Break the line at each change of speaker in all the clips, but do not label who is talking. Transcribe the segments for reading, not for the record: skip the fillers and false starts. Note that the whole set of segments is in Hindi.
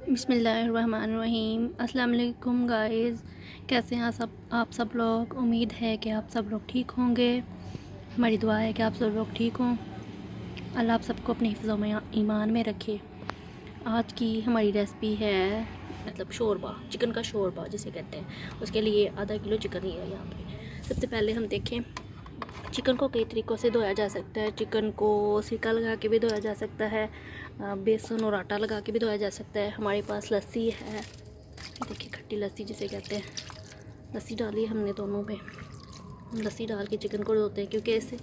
बिस्मिल्लाहिर्रहमानिर्रहीम। अस्सलाम वालेकुम गाइस, कैसे हैं आप सब लोग। उम्मीद है कि आप सब लोग ठीक होंगे। हमारी दुआ है कि आप सब लोग ठीक हों। अल्लाह आप सबको अपने हिफ्ज़ में ईमान में रखे। आज की हमारी रेसिपी है शोरबा, चिकन का शोरबा जिसे कहते हैं। उसके लिए आधा किलो चिकन लिया है यहाँ पे। सबसे पहले हम देखें, चिकन को कई तरीक़ों से धोया जा सकता है। चिकन को सिरका लगा के भी धोया जा सकता है, बेसन और आटा लगा के भी धोया जा सकता है। हमारे पास लस्सी है, देखिए खट्टी लस्सी जिसे कहते हैं। लस्सी डाली हमने दोनों पे। हम लस्सी डाल के चिकन को धोते हैं क्योंकि इससे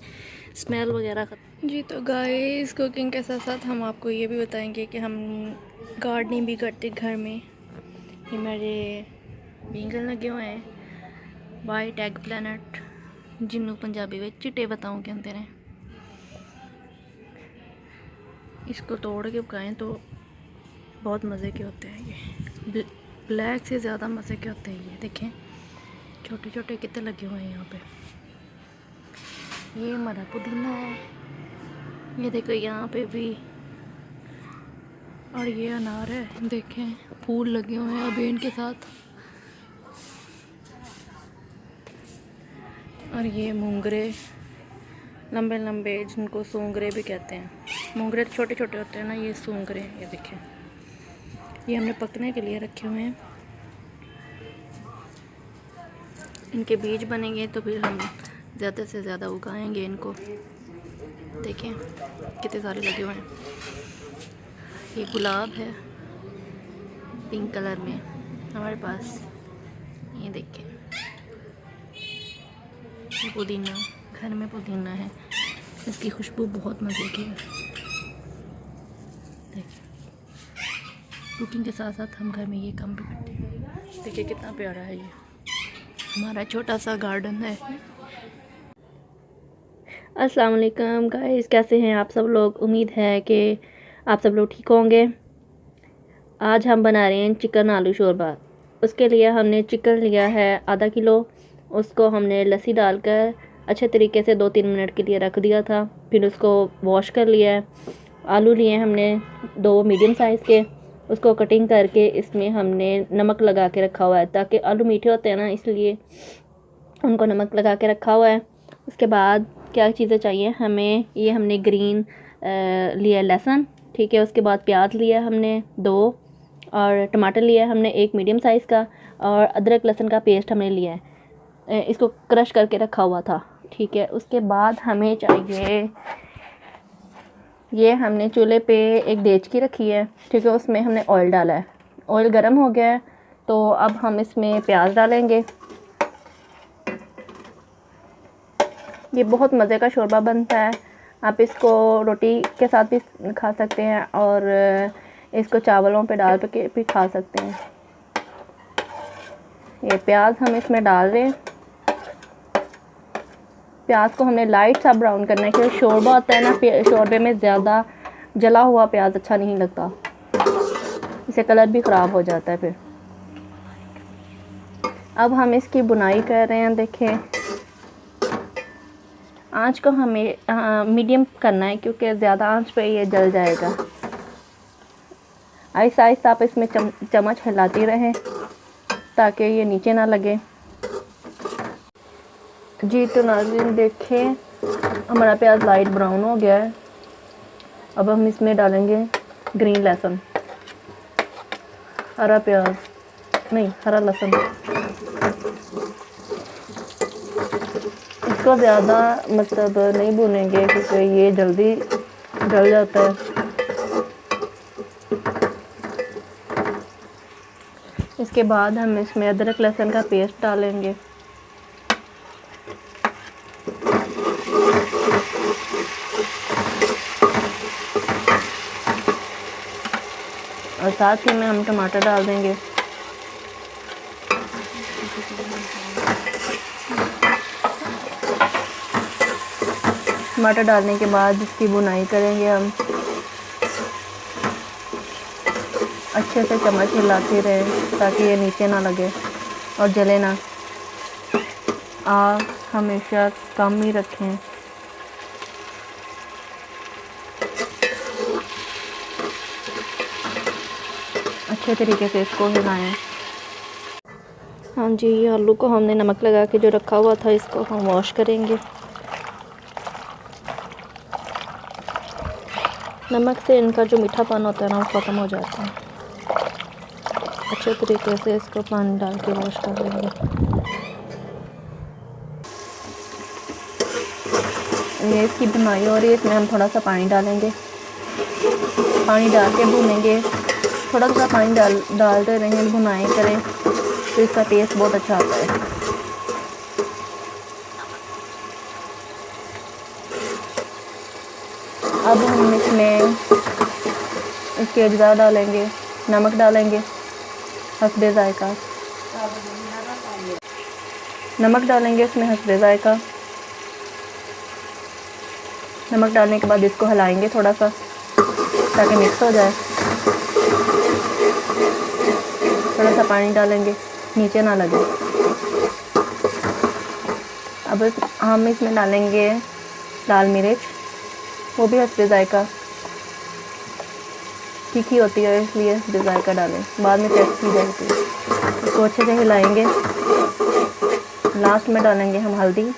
स्मेल वगैरह जी। तो गाइस, कुकिंग के साथ साथ हम आपको ये भी बताएंगे कि हम गार्डनिंग भी करते घर में। ये मेरे बैंगन लगे हुए हैं, वाइट एग प्लैनेट, जिन्हों पंजाबी में चिट्टे बताऊँ क्या कहते हैं। इसको तोड़ के पकाएं तो बहुत मज़े के होते हैं। ये ब्लैक से ज़्यादा मज़े के होते हैं। ये देखें छोटे छोटे कितने लगे हुए हैं यहाँ पे। ये हमारा पुदीना है, ये देखो यहाँ पे भी। और ये अनार है, देखें फूल लगे हुए हैं अबेन के साथ। और ये मूंगरे लंबे लंबे, जिनको सूंगरे भी कहते हैं। मूंगरे छोटे छोटे होते हैं ना, ये सूंगरे। ये देखें, ये हमने पकने के लिए रखे हुए हैं। इनके बीज बनेंगे तो फिर हम ज़्यादा से ज़्यादा उगाएंगे इनको। देखें कितने सारे लगे हुए हैं। ये गुलाब है पिंक कलर में हमारे पास। ये देखें पुदीना, घर में पुदीना है, इसकी खुशबू बहुत मज़े की है। देखिए कुकिंग के साथ साथ हम घर में ये काम भी करते हैं। देखिए कितना प्यारा है ये हमारा छोटा सा गार्डन है। अस्सलाम वालेकुम गाइस, कैसे हैं आप सब लोग। उम्मीद है कि आप सब लोग ठीक होंगे। आज हम बना रहे हैं चिकन आलू शोरबा। उसके लिए हमने चिकन लिया है आधा किलो। उसको हमने लस्सी डालकर अच्छे तरीके से 2-3 मिनट के लिए रख दिया था। फिर उसको वॉश कर लिया है। आलू लिए हमने 2 मीडियम साइज़ के, उसको कटिंग करके इसमें हमने नमक लगा के रखा हुआ है, ताकि आलू मीठे होते हैं ना, इसलिए उनको नमक लगा के रखा हुआ है। उसके बाद क्या चीज़ें चाहिए हमें, ये हमने ग्रीन लिया लहसुन, ठीक है। उसके बाद प्याज लिया हमने 2, और टमाटर लिया है हमने 1 मीडियम साइज़ का, और अदरक लहसुन का पेस्ट हमने लिया है। इसको क्रश करके रखा हुआ था, ठीक है। उसके बाद हमें चाहिए, ये हमने चूल्हे पे एक देचकी रखी है, ठीक है। उसमें हमने ऑयल डाला है। ऑयल गर्म हो गया है तो अब हम इसमें प्याज डालेंगे। ये बहुत मज़े का शोरबा बनता है। आप इसको रोटी के साथ भी खा सकते हैं और इसको चावलों पे डाल के भी खा सकते हैं। ये प्याज हम इसमें डाल रहे हैं। प्याज को हमने लाइट सा ब्राउन करना है, क्योंकि शोरबा होता है ना, शोरबे में ज़्यादा जला हुआ प्याज अच्छा नहीं लगता, इससे कलर भी ख़राब हो जाता है फिर। अब हम इसकी बुनाई कर रहे हैं। देखें आंच को हमें मीडियम करना है, क्योंकि ज़्यादा आंच पे ये जल जाएगा। आहिस्ता आहिस्ता आप इसमें चम्मच हिलाती रहें ताकि ये नीचे ना लगे। जी तो नाज़रीन, देखें हमारा प्याज लाइट ब्राउन हो गया है। अब हम इसमें डालेंगे ग्रीन लहसुन, हरा प्याज नहीं, हरा लहसुन। इसको ज़्यादा नहीं भूनेंगे, क्योंकि ये जल्दी जल जाता है। इसके बाद हम इसमें अदरक लहसुन का पेस्ट डालेंगे। और साथ ही में हम टमाटर डाल देंगे। टमाटर डालने के बाद इसकी बुनाई करेंगे हम। अच्छे से चम्मच हिलाते रहे ताकि ये नीचे ना लगे और जले ना। आग हमेशा कम ही रखें। अच्छे तरीके से इसको हिलाएं। हाँ जी, आलू को हमने नमक लगा के जो रखा हुआ था इसको हम वॉश करेंगे। नमक से इनका जो मीठापन होता है ना वो ख़त्म हो जाता है। अच्छे तरीके से इसको पानी डाल के वॉश कर लेंगे। ये इसकी भुनाई हो रही है, इसमें हम थोड़ा सा पानी डालेंगे। पानी डाल के भूनेंगे, थोड़ा थोड़ा पानी डालते रहें, भुनाई करें तो इसका टेस्ट बहुत अच्छा आता है। अब हम इसमें इसके अज्जा डालेंगे, नमक डालेंगे हस्बे ज़ायका, नमक डालेंगे इसमें हस्बे ज़ायका। नमक डालने के बाद इसको हिलाएंगे थोड़ा सा ताकि मिक्स हो जाए। थोड़ा सा पानी डालेंगे, नीचे ना लगे। अब हम इसमें डालेंगे लाल मिर्च, वो भी हस्बे ज़ायका, तीखी होती है इसलिए हस्बे ज़ायका डालें, बाद में टेस्ट की जाती है। इसको अच्छे से हिलाएंगे। लास्ट में डालेंगे हम हल्दी,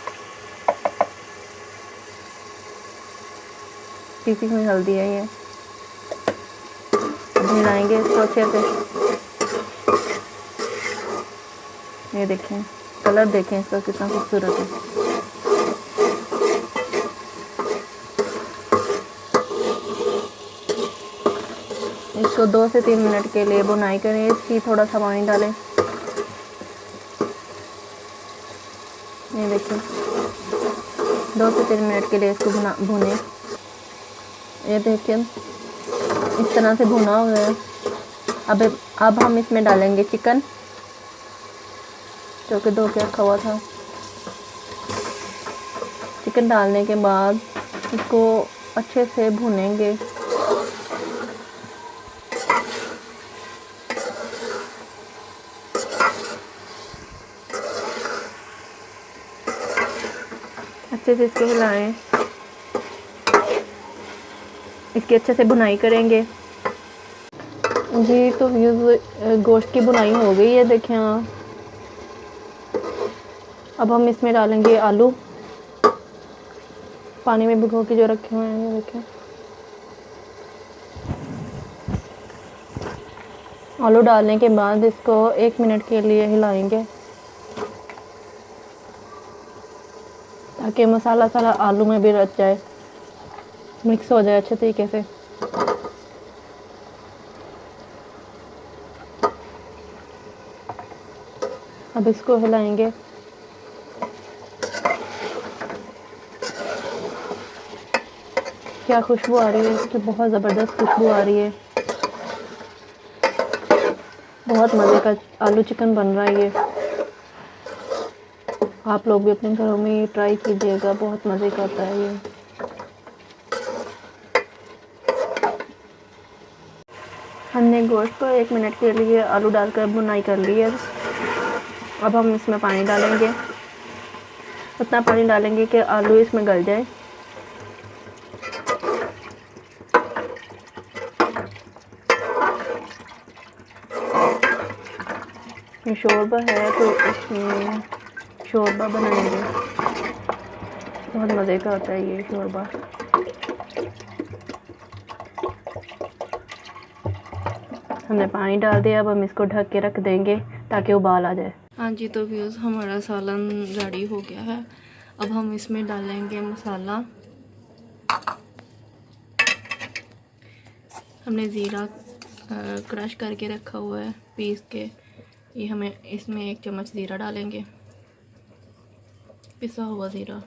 पीसी हुई हल्दी है ये। हिलाएंगे इसको अच्छे से। ये देखें, कलर देखें इसका कितना खूबसूरत है। इसको 2 से 3 मिनट के लिए भुनाई करें इसकी। थोड़ा सा पानी डालें। ये देखिए 2 से 3 मिनट के लिए इसको भुने। ये देखिए इस तरह से भुना हो गया। अब हम इसमें डालेंगे चिकन जो कि धो के रखा हुआ था। चिकन डालने के बाद इसको अच्छे से भुनेंगे। अच्छे से इसको हिलाएं, इसकी अच्छे से भुनाई करेंगे जी। तो गोश्त की भुनाई हो गई है, देखें आप। अब हम इसमें डालेंगे आलू, पानी में भिगो के जो रखे हुए हैं। ये देखें आलू डालने के बाद इसको 1 मिनट के लिए हिलाएंगे ताकि मसाला सारा आलू में भी रच जाए, मिक्स हो जाए अच्छे तरीके से। अब इसको हिलाएंगे। क्या खुशबू आ रही है इसकी, बहुत ज़बरदस्त खुशबू आ रही है। बहुत मज़े का आलू चिकन बन रहा है ये। आप लोग भी अपने घरों में ट्राई कीजिएगा, बहुत मज़े का होता है ये। हमने गोश्त को 1 मिनट के लिए आलू डालकर भुनाई कर ली है। अब हम इसमें पानी डालेंगे, उतना पानी डालेंगे कि आलू इसमें गल जाए। ये शोरबा है तो इसमें शोरबा बनाएंगे, बहुत मज़े का होता है ये शोरबा। हमने पानी डाल दिया। अब हम इसको ढक के रख देंगे ताकि उबाल आ जाए। हाँ जी, तो व्यूज़ हमारा सालन रेडी हो गया है। अब हम इसमें डालेंगे मसाला। हमने ज़ीरा क्रश करके रखा हुआ है, पीस के। ये हमें इसमें 1 चम्मच ज़ीरा डालेंगे, पिसा हुआ ज़ीरा।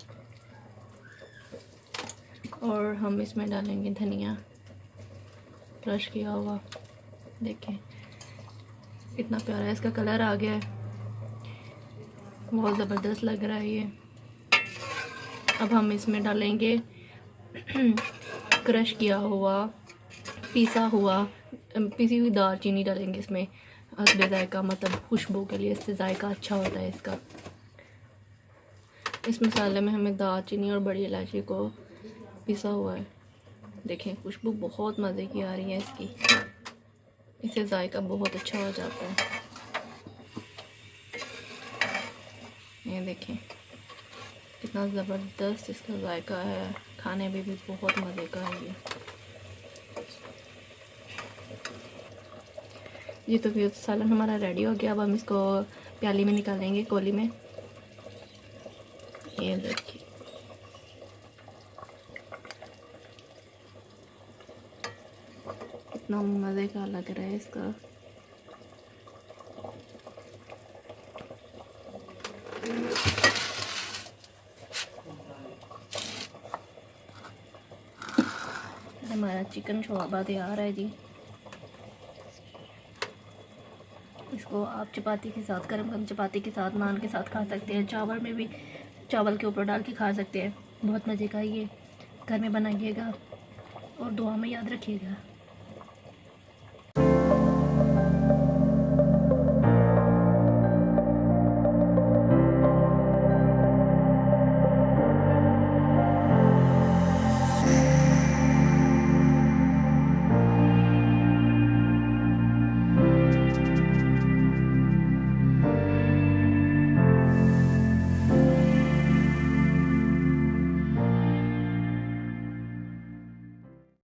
और हम इसमें डालेंगे धनिया क्रश किया हुआ। देखें कितना प्यारा इसका कलर आ गया है, बहुत ज़बरदस्त लग रहा है ये। अब हम इसमें डालेंगे क्रश किया हुआ, पीसी हुई दालचीनी डालेंगे इसमें, हस्बे ज़ायका, मतलब खुशबू के लिए, इससे ज़ायका अच्छा होता है इसका। इस मसाले में हमें दालचीनी और बड़ी इलायची को पिसा हुआ है। देखें खुशबू बहुत मज़े की आ रही है इसकी। इससे जायका बहुत अच्छा हो जाता है। ये देखें कितना ज़बरदस्त इसका जायका है, खाने में भी बहुत मज़े का है ये तो फिर सालन हमारा रेडी हो गया। अब हम इसको प्याली में निकालेंगे, कोली में। ये देखिए कितना मज़े का लग रहा है इसका। हमारा चिकन शोरबा तैयार है जी। इसको आप चपाती के साथ, गरम गरम चपाती के साथ, नान के साथ खा सकते हैं। चावल में भी, चावल के ऊपर डाल के खा सकते हैं। बहुत मज़े का ये, घर में बनाइएगा और दुआ में याद रखिएगा।